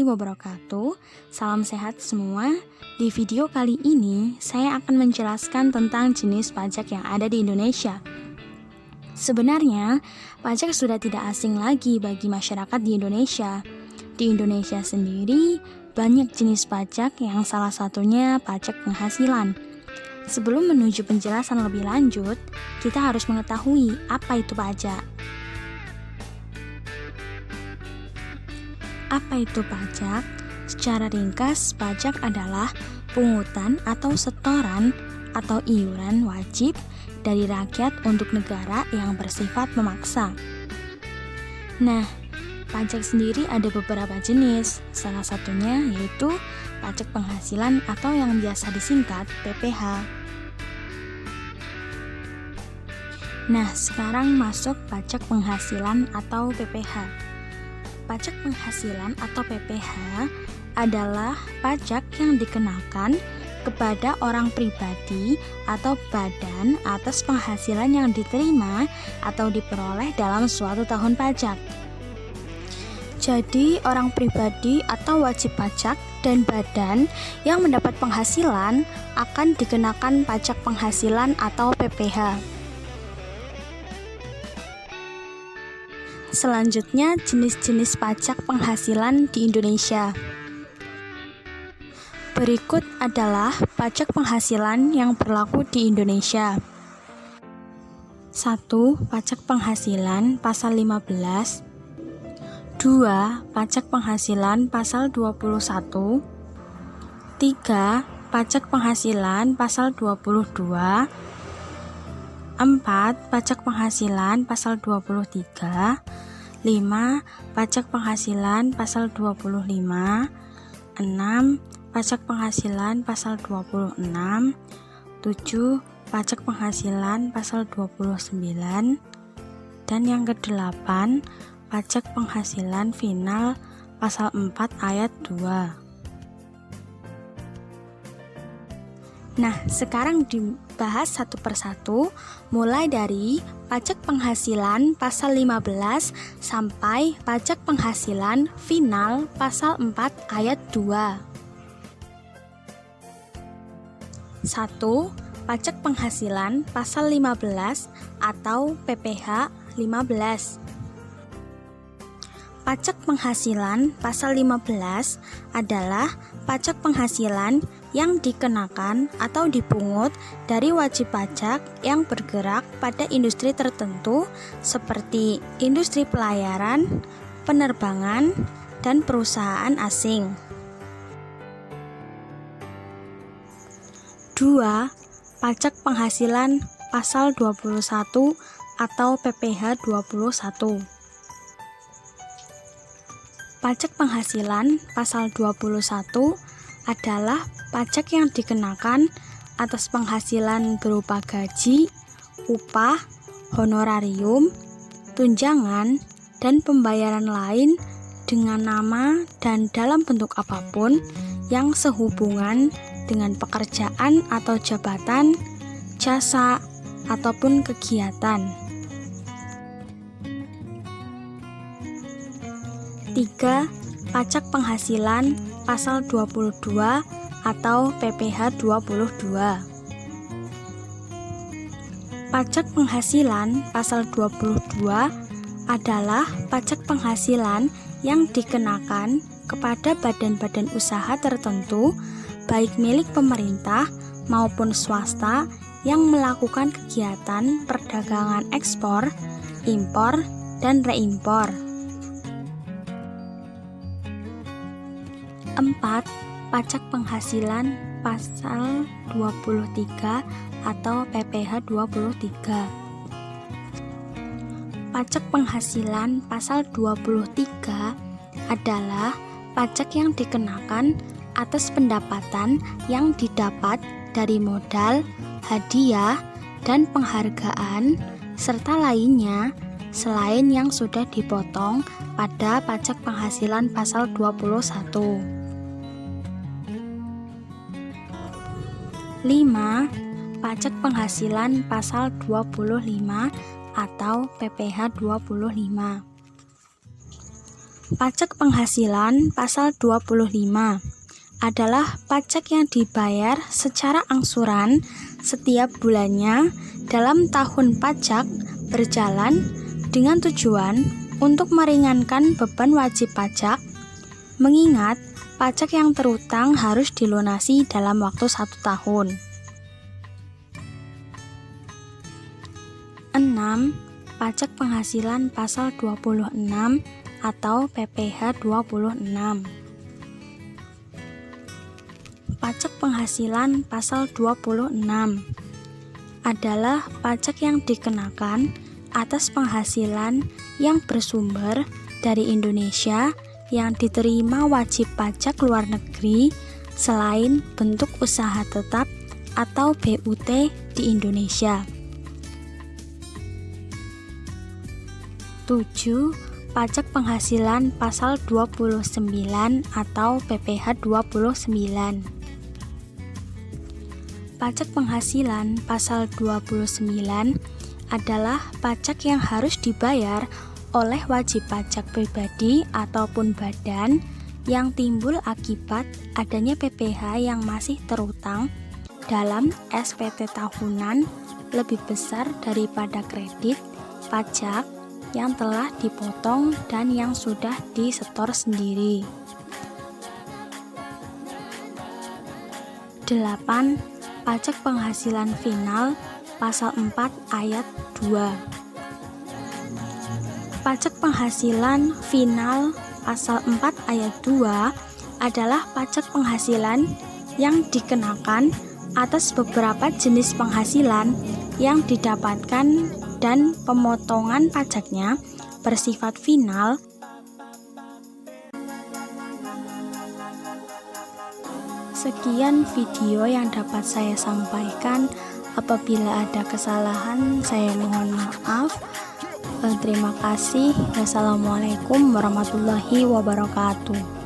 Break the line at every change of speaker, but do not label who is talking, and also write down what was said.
warahmatullahi wabarakatuh. Salam sehat semua. Di video kali ini, saya akan menjelaskan tentang jenis pajak yang ada di Indonesia. Sebenarnya, pajak sudah tidak asing lagi bagi masyarakat di Indonesia. Di Indonesia sendiri, banyak jenis pajak yang salah satunya pajak penghasilan. Sebelum menuju penjelasan lebih lanjut, kita harus mengetahui apa itu pajak. Apa itu pajak? Secara ringkas, pajak adalah pungutan atau setoran atau iuran wajib dari rakyat untuk negara yang bersifat memaksa. Nah, pajak sendiri ada beberapa jenis. Salah satunya yaitu pajak penghasilan atau yang biasa disingkat PPH. Nah, sekarang masuk pajak penghasilan atau PPH. Pajak penghasilan atau PPH adalah pajak yang dikenakan kepada orang pribadi atau badan atas penghasilan yang diterima atau diperoleh dalam suatu tahun pajak. Jadi, orang pribadi atau wajib pajak dan badan yang mendapat penghasilan akan dikenakan pajak penghasilan atau PPH. Selanjutnya, jenis-jenis pajak penghasilan di Indonesia. Berikut adalah pajak penghasilan yang berlaku di Indonesia. 1. Pajak penghasilan pasal 15. 2. Pajak penghasilan pasal 21. 3. Pajak penghasilan pasal 22. 4. Pajak penghasilan pasal 23. 5. Pajak penghasilan pasal 25. 6. Pajak penghasilan pasal 26. 7. Pajak penghasilan pasal 29. Dan yang ke-8, pajak penghasilan final pasal 4 ayat 2. Nah, sekarang dibahas satu persatu, mulai dari pajak penghasilan pasal 15 sampai pajak penghasilan final pasal 4 ayat 2. 1. Pajak penghasilan pasal 15 atau PPH 15. Pajak penghasilan pasal 15 adalah pajak penghasilan yang dikenakan atau dipungut dari wajib pajak yang bergerak pada industri tertentu seperti industri pelayaran, penerbangan, dan perusahaan asing. 2. Pajak penghasilan pasal 21 atau PPH 21. Pajak penghasilan pasal 21 adalah pajak yang dikenakan atas penghasilan berupa gaji, upah, honorarium, tunjangan, dan pembayaran lain dengan nama dan dalam bentuk apapun yang sehubungan dengan pekerjaan atau jabatan, jasa, ataupun kegiatan. 3. Pajak penghasilan pasal 22 atau PPH 22. Pajak penghasilan pasal 22 adalah pajak penghasilan yang dikenakan kepada badan-badan usaha tertentu, baik milik pemerintah maupun swasta yang melakukan kegiatan perdagangan ekspor, impor, dan reimpor. 4. Pajak penghasilan pasal 23 atau PPH 23. Pajak penghasilan pasal 23 adalah pajak yang dikenakan atas pendapatan yang didapat dari modal, hadiah, dan penghargaan serta lainnya selain yang sudah dipotong pada pajak penghasilan pasal 21. 5. Pajak penghasilan pasal 25 atau PPH 25. Pajak penghasilan pasal 25 adalah pajak yang dibayar secara angsuran setiap bulannya dalam tahun pajak berjalan dengan tujuan untuk meringankan beban wajib pajak, mengingat pajak yang terutang harus dilunasi dalam waktu 1 tahun. 6. Pajak penghasilan pasal 26 atau PPh 26. Pajak penghasilan pasal 26 adalah pajak yang dikenakan atas penghasilan yang bersumber dari Indonesia yang diterima wajib pajak luar negeri selain bentuk usaha tetap atau BUT di Indonesia. 7. Pajak penghasilan pasal 29 atau PPh 29. Pajak penghasilan pasal 29 adalah pajak yang harus dibayar oleh wajib pajak pribadi ataupun badan yang timbul akibat adanya PPh yang masih terutang dalam SPT tahunan lebih besar daripada kredit pajak yang telah dipotong dan yang sudah disetor sendiri. 8. Pajak penghasilan final pasal 4 ayat 2. Pajak penghasilan final pasal 4 ayat 2 adalah pajak penghasilan yang dikenakan atas beberapa jenis penghasilan yang didapatkan dan pemotongan pajaknya bersifat final. Sekian video yang dapat saya sampaikan. Apabila ada kesalahan, saya mohon maaf. Terima kasih. Wassalamualaikum warahmatullahi wabarakatuh.